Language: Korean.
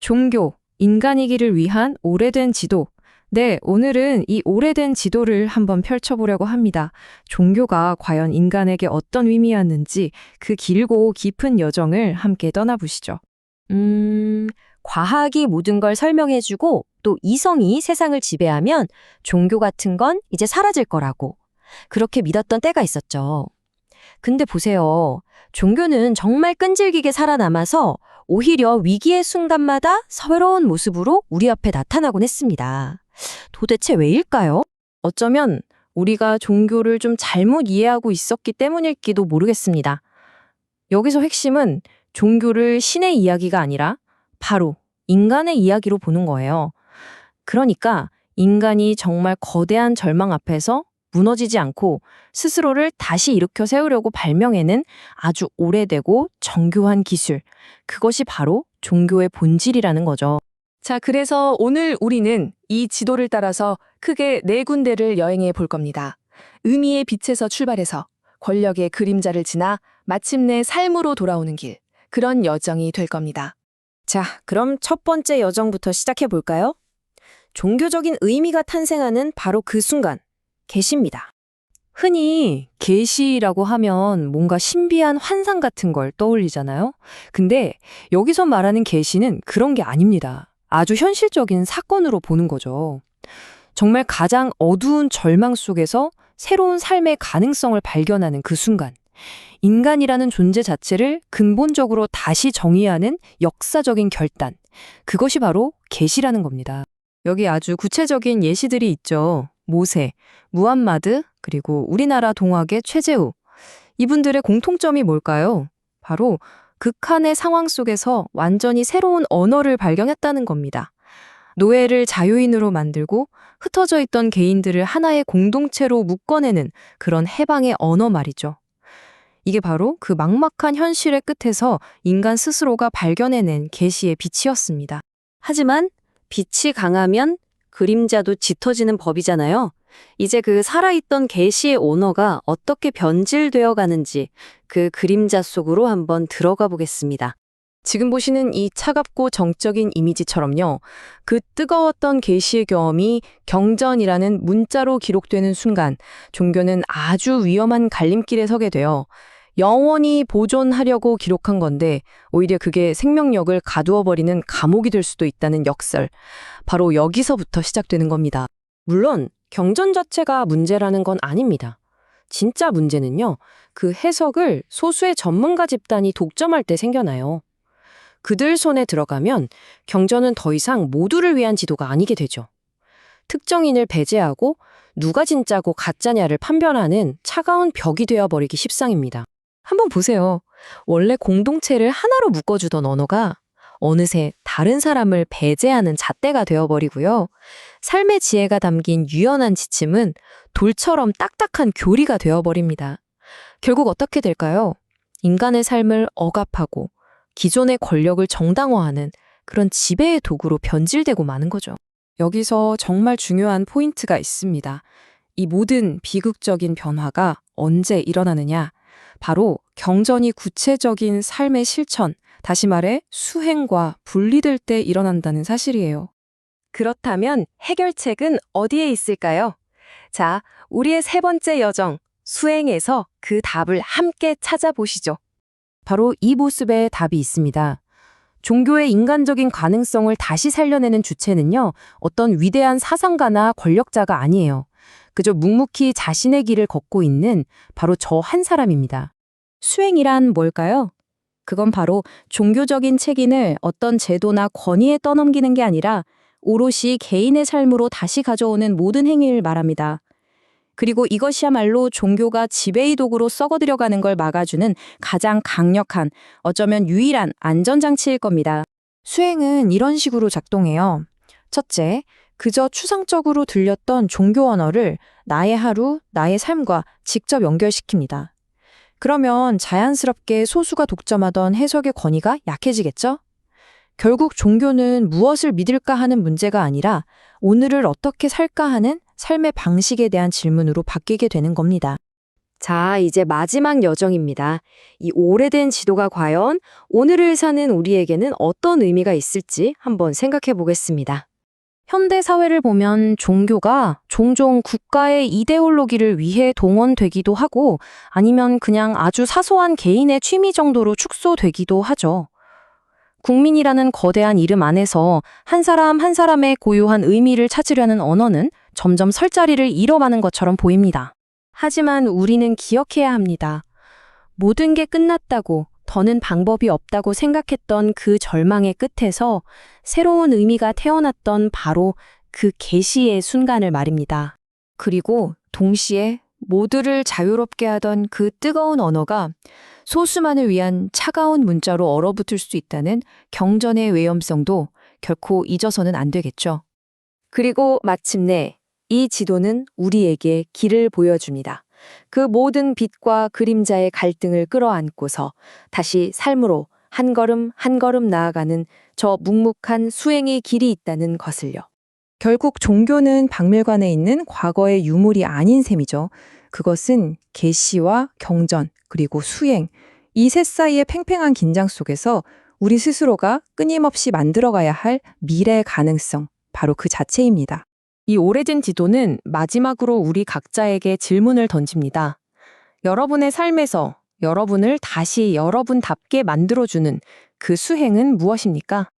종교, 인간이기를 위한 오래된 지도. 네, 오늘은 이 오래된 지도를 한번 펼쳐보려고 합니다. 종교가 과연 인간에게 어떤 의미였는지 그 길고 깊은 여정을 함께 떠나보시죠. 과학이 모든 걸 설명해주고 또 이성이 세상을 지배하면 종교 같은 건 이제 사라질 거라고 그렇게 믿었던 때가 있었죠. 근데 보세요. 종교는 정말 끈질기게 살아남아서 오히려 위기의 순간마다 서외로운 모습으로 우리 앞에 나타나곤 했습니다. 도대체 왜일까요? 어쩌면 우리가 종교를 좀 잘못 이해하고 있었기 때문일지도 모르겠습니다. 여기서 핵심은 종교를 신의 이야기가 아니라 바로 인간의 이야기로 보는 거예요. 그러니까 인간이 정말 거대한 절망 앞에서 무너지지 않고 스스로를 다시 일으켜 세우려고 발명해낸 아주 오래되고 정교한 기술. 그것이 바로 종교의 본질이라는 거죠. 자, 그래서 오늘 우리는 이 지도를 따라서 크게 네 군데를 여행해 볼 겁니다. 의미의 빛에서 출발해서 권력의 그림자를 지나 마침내 삶으로 돌아오는 길, 그런 여정이 될 겁니다. 자, 그럼 첫 번째 여정부터 시작해 볼까요? 종교적인 의미가 탄생하는 바로 그 순간, 계시입니다. 흔히 계시라고 하면 뭔가 신비한 환상 같은 걸 떠올리잖아요. 근데 여기서 말하는 계시는 그런 게 아닙니다. 아주 현실적인 사건으로 보는 거죠. 정말 가장 어두운 절망 속에서 새로운 삶의 가능성을 발견하는 그 순간, 인간이라는 존재 자체를 근본적으로 다시 정의하는 역사적인 결단, 그것이 바로 계시라는 겁니다. 여기 아주 구체적인 예시들이 있죠. 모세, 무함마드, 그리고 우리나라 동학의 최재우. 이분들의 공통점이 뭘까요? 바로 극한의 상황 속에서 완전히 새로운 언어를 발견했다는 겁니다. 노예를 자유인으로 만들고 흩어져 있던 개인들을 하나의 공동체로 묶어내는 그런 해방의 언어 말이죠. 이게 바로 그 막막한 현실의 끝에서 인간 스스로가 발견해낸 계시의 빛이었습니다. 하지만 빛이 강하면 그림자도 짙어지는 법이잖아요. 이제 그 살아있던 계시의 오너가 어떻게 변질되어 가는지 그 그림자 속으로 한번 들어가 보겠습니다. 지금 보시는 이 차갑고 정적인 이미지처럼요. 그 뜨거웠던 계시의 경험이 경전이라는 문자로 기록되는 순간 종교는 아주 위험한 갈림길에 서게 돼요. 영원히 보존하려고 기록한 건데 오히려 그게 생명력을 가두어버리는 감옥이 될 수도 있다는 역설. 바로 여기서부터 시작되는 겁니다. 물론 경전 자체가 문제라는 건 아닙니다. 진짜 문제는요, 그 해석을 소수의 전문가 집단이 독점할 때 생겨나요. 그들 손에 들어가면 경전은 더 이상 모두를 위한 지도가 아니게 되죠. 특정인을 배제하고 누가 진짜고 가짜냐를 판별하는 차가운 벽이 되어버리기 십상입니다. 한번 보세요. 원래 공동체를 하나로 묶어주던 언어가 어느새 다른 사람을 배제하는 잣대가 되어버리고요. 삶의 지혜가 담긴 유연한 지침은 돌처럼 딱딱한 교리가 되어버립니다. 결국 어떻게 될까요? 인간의 삶을 억압하고 기존의 권력을 정당화하는 그런 지배의 도구로 변질되고 마는 거죠. 여기서 정말 중요한 포인트가 있습니다. 이 모든 비극적인 변화가 언제 일어나느냐? 바로 경전이 구체적인 삶의 실천, 다시 말해 수행과 분리될 때 일어난다는 사실이에요. 그렇다면 해결책은 어디에 있을까요? 자, 우리의 세 번째 여정, 수행에서 그 답을 함께 찾아보시죠. 바로 이 모습에 답이 있습니다. 종교의 인간적인 가능성을 다시 살려내는 주체는요, 어떤 위대한 사상가나 권력자가 아니에요. 그저 묵묵히 자신의 길을 걷고 있는 바로 저 한 사람입니다. 수행이란 뭘까요? 그건 바로 종교적인 책임을 어떤 제도나 권위에 떠넘기는 게 아니라 오롯이 개인의 삶으로 다시 가져오는 모든 행위를 말합니다. 그리고 이것이야말로 종교가 지배의 도구로 썩어들여가는 걸 막아주는 가장 강력한, 어쩌면 유일한 안전장치일 겁니다. 수행은 이런 식으로 작동해요. 첫째, 그저 추상적으로 들렸던 종교 언어를 나의 하루, 나의 삶과 직접 연결시킵니다. 그러면 자연스럽게 소수가 독점하던 해석의 권위가 약해지겠죠? 결국 종교는 무엇을 믿을까 하는 문제가 아니라 오늘을 어떻게 살까 하는 삶의 방식에 대한 질문으로 바뀌게 되는 겁니다. 자, 이제 마지막 여정입니다. 이 오래된 지도가 과연 오늘을 사는 우리에게는 어떤 의미가 있을지 한번 생각해 보겠습니다. 현대 사회를 보면 종교가 종종 국가의 이데올로기를 위해 동원되기도 하고 아니면 그냥 아주 사소한 개인의 취미 정도로 축소되기도 하죠. 국민이라는 거대한 이름 안에서 한 사람 한 사람의 고유한 의미를 찾으려는 언어는 점점 설 자리를 잃어가는 것처럼 보입니다. 하지만 우리는 기억해야 합니다. 모든 게 끝났다고, 더는 방법이 없다고 생각했던 그 절망의 끝에서 새로운 의미가 태어났던 바로 그 계시의 순간을 말입니다. 그리고 동시에 모두를 자유롭게 하던 그 뜨거운 언어가 소수만을 위한 차가운 문자로 얼어붙을 수 있다는 경전의 위험성도 결코 잊어서는 안 되겠죠. 그리고 마침내 이 지도는 우리에게 길을 보여줍니다. 그 모든 빛과 그림자의 갈등을 끌어안고서 다시 삶으로 한 걸음 한 걸음 나아가는 저 묵묵한 수행의 길이 있다는 것을요. 결국 종교는 박물관에 있는 과거의 유물이 아닌 셈이죠. 그것은 계시와 경전, 그리고 수행, 이 셋 사이의 팽팽한 긴장 속에서 우리 스스로가 끊임없이 만들어가야 할 미래의 가능성, 바로 그 자체입니다. 이 오래된 지도는 마지막으로 우리 각자에게 질문을 던집니다. 여러분의 삶에서 여러분을 다시 여러분답게 만들어주는 그 수행은 무엇입니까?